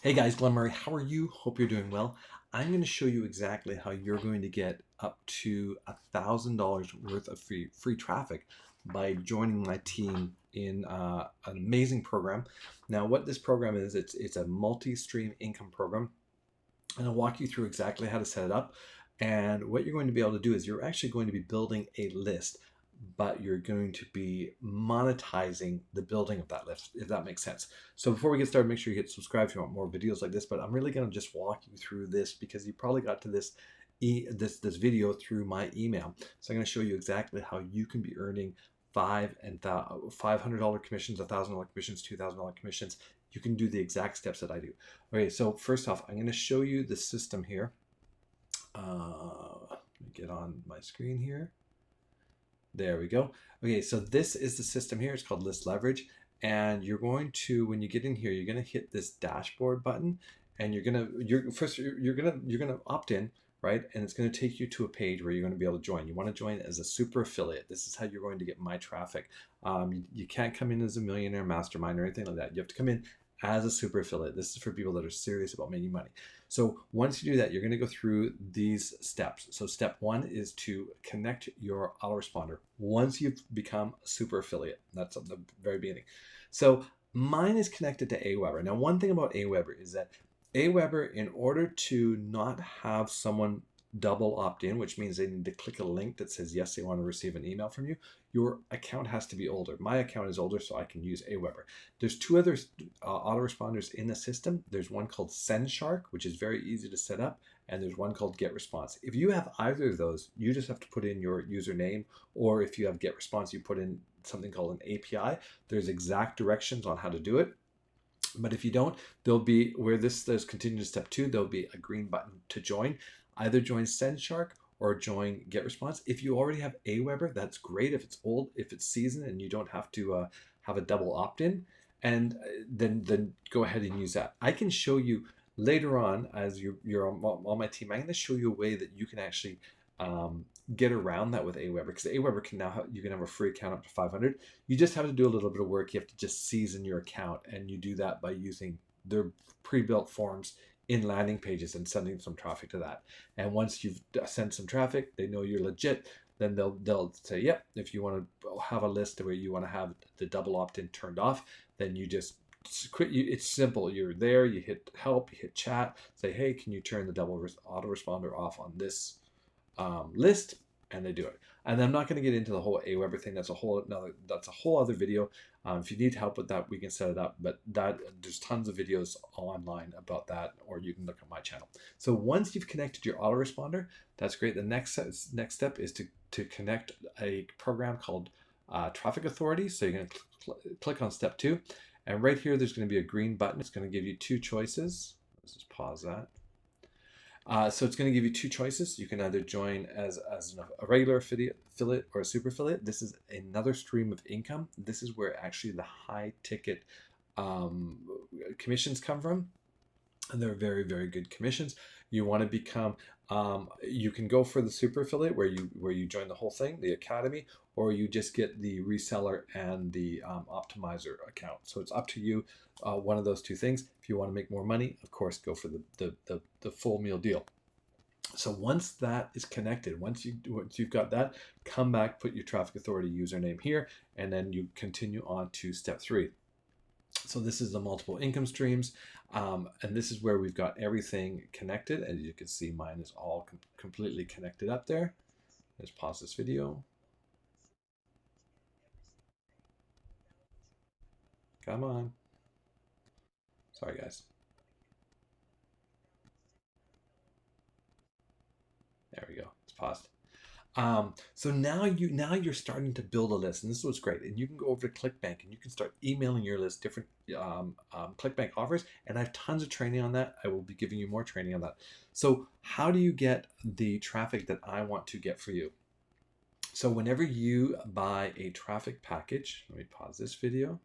Hey guys, Glen, how are you? Hope you're doing well. I'm going to show you exactly how you're going to get up to $1,000 worth of free traffic by joining my team in an amazing program. Now, what this program is, it's a multi-stream income program, and I'll walk you through exactly how to set it up. And what you're going to be able to do is you're actually going to be building a list, but you're going to be monetizing the building of that list, if that makes sense. So before we get started, make sure you hit subscribe if you want more videos like this, but I'm really going to just walk you through this because you probably got to this this video through my email. So I'm going to show you exactly how you can be earning $500 commissions, $1,000 commissions, $2,000 commissions. You can do the exact steps that I do. Okay, so first off, I'm going to show you the system here. Let me get on my screen here. There we go. Okay, so this is the system here. It's called List Leverage. And you're going to, when you get in here, you're going to hit this dashboard button, and you're gonna opt in, right? And it's going to take you to a page where you're going to be able to join. You want to join as a super affiliate. This is how you're going to get my traffic. You can't come in as a millionaire mastermind or anything like that. You have to come in as a super affiliate. This is for people that are serious about making money. So once you do that, you're going to go through these steps. So step one is to connect your autoresponder once you've become a super affiliate. That's at the very beginning. So mine is connected to Aweber. Now, one thing about Aweber is that Aweber, in order to not have someone double opt in, which means they need to click a link that says yes, they want to receive an email from you, your account has to be older. My account is older, so I can use Aweber. There's two other autoresponders in the system. There's one called Sharpe, which is very easy to set up, and there's one called GetResponse. If you have either of those, you just have to put in your username, or if you have GetResponse, you put in something called an API. There's exact directions on how to do it. But if you don't, there'll be, where this says continue to step two, there'll be a green button to join. Either join Sharpe or join GetResponse. If you already have Aweber, that's great. If it's old, if it's seasoned, and you don't have to have a double opt-in, and then go ahead and use that. I can show you later on, as you're on my team, I'm going to show you a way that you can actually get around that with Aweber, because Aweber can now you can have a free account up to 500. You just have to do a little bit of work. You have to just season your account, and you do that by using their pre-built forms in landing pages and sending some traffic to that. And once you've sent some traffic, they know you're legit. Then they'll say, yep, if you want to have a list where you want to have the double opt-in turned off, then you just quit. It's simple. You're there, you hit help, you hit chat, say, hey, can you turn the double autoresponder off on this list, and they do it. And I'm not going to get into the whole Aweber thing. That's a whole other video. If you need help with that, we can set it up. But there's tons of videos online about that, or you can look at my channel. So once you've connected your autoresponder, that's great. The next step is to connect a program called Traffic Authority. So you're going to click on step two, and right here there's going to be a green button. It's going to give you two choices. Let's just pause that. So it's going to give you two choices. You can either join as a regular affiliate or a super affiliate. This is another stream of income. This is where actually the high ticket commissions come from. And they're very, very good commissions. You want to become, you can go for the super affiliate where you join the whole thing, the academy, or you just get the reseller and the optimizer account. So it's up to you, one of those two things. If you want to make more money, of course, go for the full meal deal. So once that is connected, once you've got that, come back, put your Traffic Authority username here, and then you continue on to step three. So this is the multiple income streams, and this is where we've got everything connected. As you can see, mine is all completely connected up there. Let's pause this video. Come on. Sorry, guys. There we go. It's paused. So now you're starting to build a list, and this was great. And you can go over to ClickBank and you can start emailing your list different ClickBank offers. And I have tons of training on that. I will be giving you more training on that. So how do you get the traffic that I want to get for you? So whenever you buy a traffic package, let me pause this video.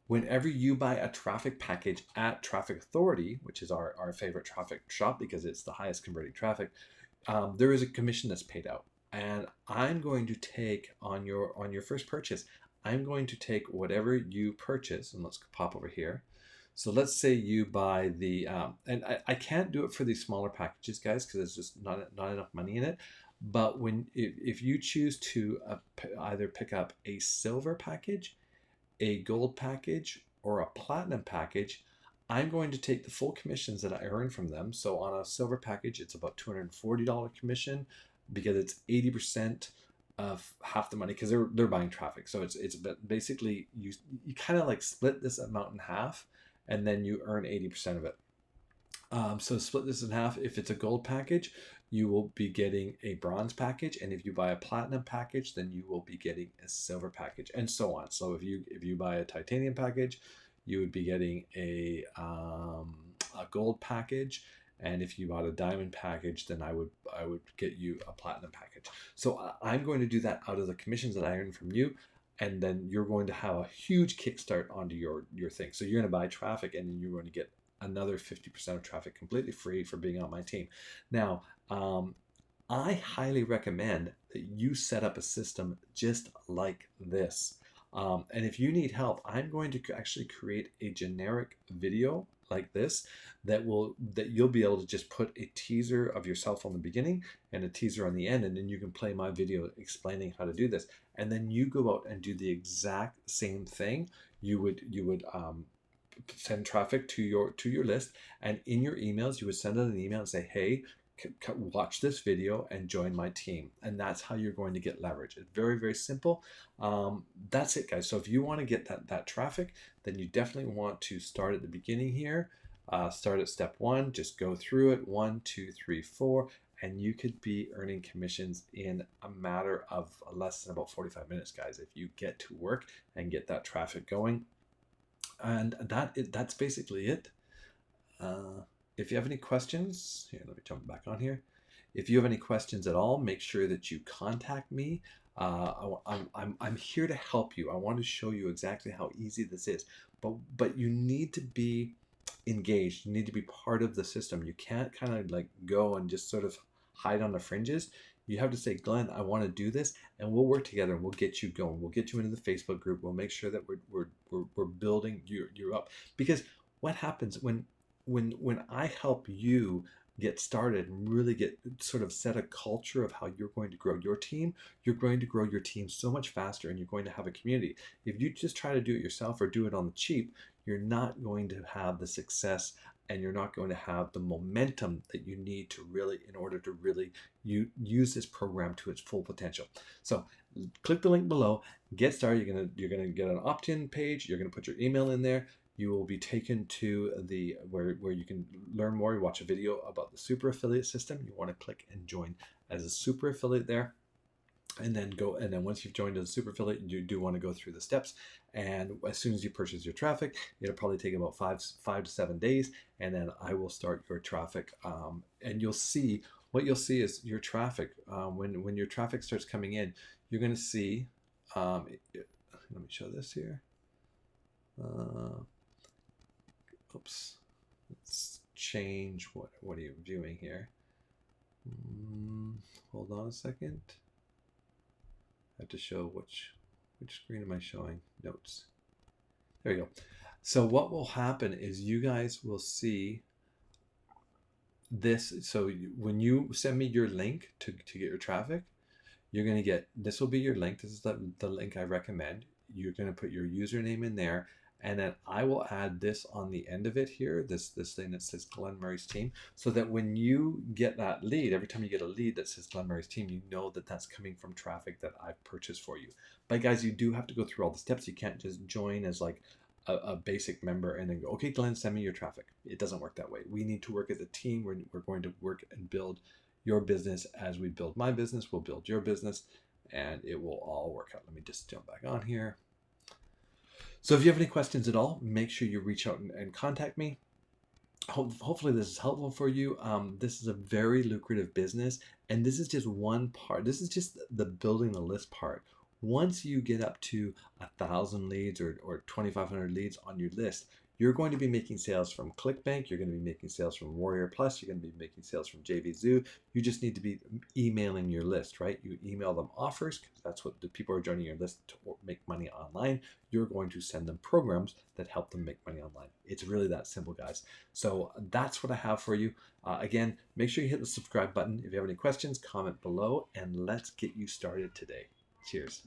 Whenever you buy a traffic package at Traffic Authority, which is our favorite traffic shop because it's the highest converting traffic, there is a commission that's paid out. And I'm going to take on your first purchase, I'm going to take whatever you purchase, and let's pop over here. So let's say you buy the, and I can't do it for these smaller packages, guys, because there's just not enough money in it. But if you choose to either pick up a silver package, a gold package, or a platinum package, I'm going to take the full commissions that I earn from them. So on a silver package, it's about $240 commission because it's 80% of half the money because they're buying traffic. So it's basically you kind of like split this amount in half, and then you earn 80% of it. So split this in half. If it's a gold package, you will be getting a bronze package, and if you buy a platinum package, then you will be getting a silver package, and so on. So if you buy a titanium package, you would be getting a gold package, and if you bought a diamond package, then I would get you a platinum package. So I'm going to do that out of the commissions that I earn from you, and then you're going to have a huge kickstart onto your thing. So you're going to buy traffic, and then you're going to get another 50% of traffic completely free for being on my team. Now, I highly recommend that you set up a system just like this. And if you need help, I'm going to actually create a generic video like this that you'll be able to just put a teaser of yourself on the beginning and a teaser on the end, and then you can play my video explaining how to do this. And then you go out and do the exact same thing. You would send traffic to your list, and in your emails you would send out an email and say, hey, watch this video and join my team. And that's how you're going to get leverage. It's very, very simple. That's it, guys. So if you want to get that traffic, then you definitely want to start at the beginning here. Start at step 1, just go through it, 1, 2, 3, 4, and you could be earning commissions in a matter of less than about 45 minutes, guys, if you get to work and get that traffic going. And that's basically it. If you have any questions, here, let me jump back on here. If you have any questions at all, make sure that you contact me. I'm here to help you. I want to show you exactly how easy this is, but you need to be engaged. You need to be part of the system. You can't kind of like go and just sort of hide on the fringes. You have to say, Glenn, I want to do this, and we'll work together and we'll get you going. We'll get you into the Facebook group. We'll make sure that we're building you up. Because what happens when I help you get started and really get sort of set a culture of how you're going to grow your team, you're going to grow your team so much faster, and you're going to have a community. If you just try to do it yourself or do it on the cheap, you're not going to have the success, and you're not going to have the momentum that you need to really, in order to really use this program to its full potential. So click the link below, get started. You're gonna get an opt-in page. You're gonna put your email in there. You will be taken to the where you can learn more. You watch a video about the super affiliate system. You want to click and join as a super affiliate there. And then once you've joined as a super affiliate, you do want to go through the steps. And as soon as you purchase your traffic, it'll probably take about 5 to 7 days, and then I will start your traffic. And what you'll see is your traffic. When your traffic starts coming in, you're going to see. Let me show this here. Oops. Let's change what are you viewing here? Hold on a second. I have to show which screen am I showing? Notes. There you go. So what will happen is you guys will see this. So when you send me your link to get your traffic, you're going to get, this will be your link. This is the link I recommend. You're going to put your username in there, and then I will add this on the end of it here, this thing that says Glen Murray's team, so that when you get that lead, every time you get a lead that says Glen Murray's team, you know that that's coming from traffic that I've purchased for you. But guys, you do have to go through all the steps. You can't just join as like a basic member and then go, okay, Glenn, send me your traffic. It doesn't work that way. We need to work as a team. We're going to work and build your business as we build my business. We'll build your business, and it will all work out. Let me just jump back on here. So if you have any questions at all, make sure you reach out and contact me. Hopefully this is helpful for you. This is a very lucrative business, and this is just one part. This is just the building the list part. Once you get up to 1,000 leads or 2,500 leads on your list, You're going to be making sales from ClickBank. You're going to be making sales from Warrior Plus. You're going to be making sales from JVZoo. You just need to be emailing your list, right? You email them offers because that's what the people are joining your list to make money online. You're going to send them programs that help them make money online. It's really that simple, guys. So that's what I have for you. Again, make sure you hit the subscribe button. If you have any questions, comment below, and let's get you started today. Cheers.